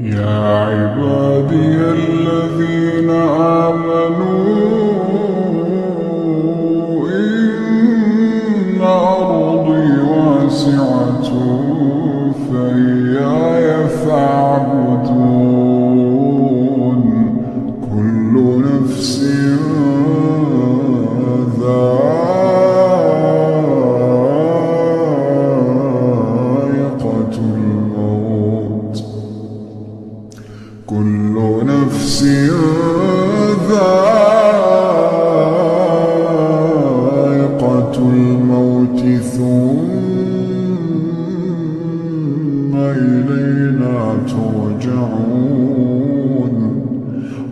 يا عبادي الذين آمنوا إن أرضي واسعة فإياي فاعبدون كل نفس ذائقة الموت كل نفس ذائقة الموت ثم إلينا ترجعون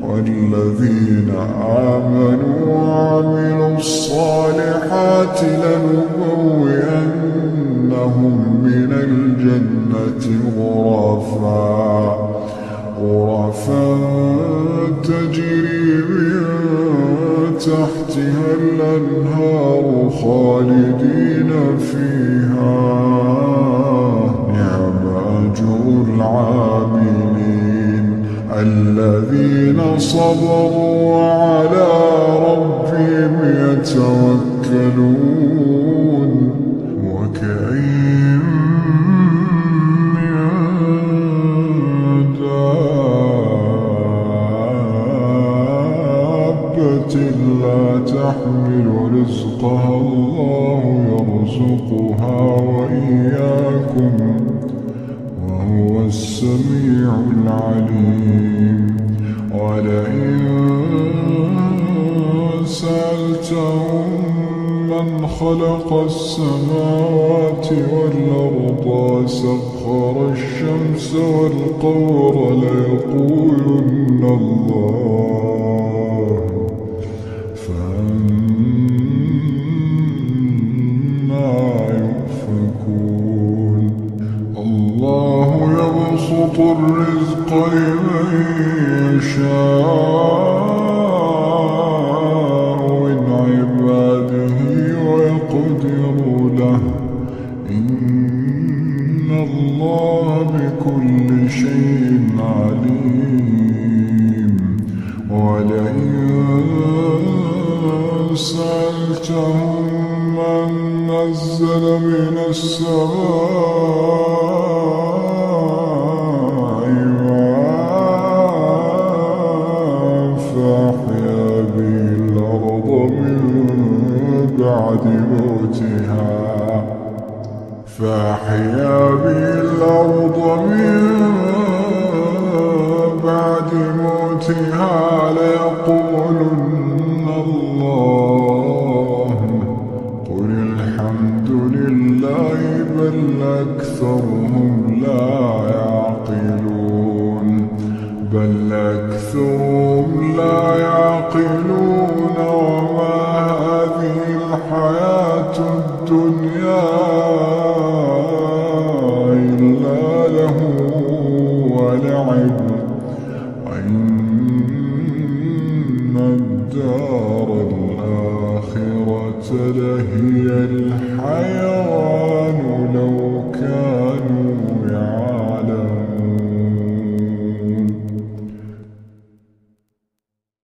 والذين آمنوا وعملوا الصالحات لنبوئنهم من الجنة غرفا تجري من تحتها الأنهار خالدين فيها نعم أجر العاملين الذين صبروا وعلى ربهم يتوكلون وكأين من دابة لا تحمل رزقها الله يرزقها وإياكم وهو السميع العليم ولئن سألتهم من خلق السماوات والأرض وسخر الشمس والقمر ليقولن الله فأنا يؤفكون الله يبسط الرزق لمن يشاء من عباده ويقدر له إن الله بكل شيء عليم ولئن سألتهم من نزل من السماء ماء فأحيا به الأرض من بعد موتها ليقولن الله قل الحمد لله بل أكثرهم لا يعقلون وما هذه الحياة الدنيا إلا له ولعب وإن الدار الآخرة لهي الحياة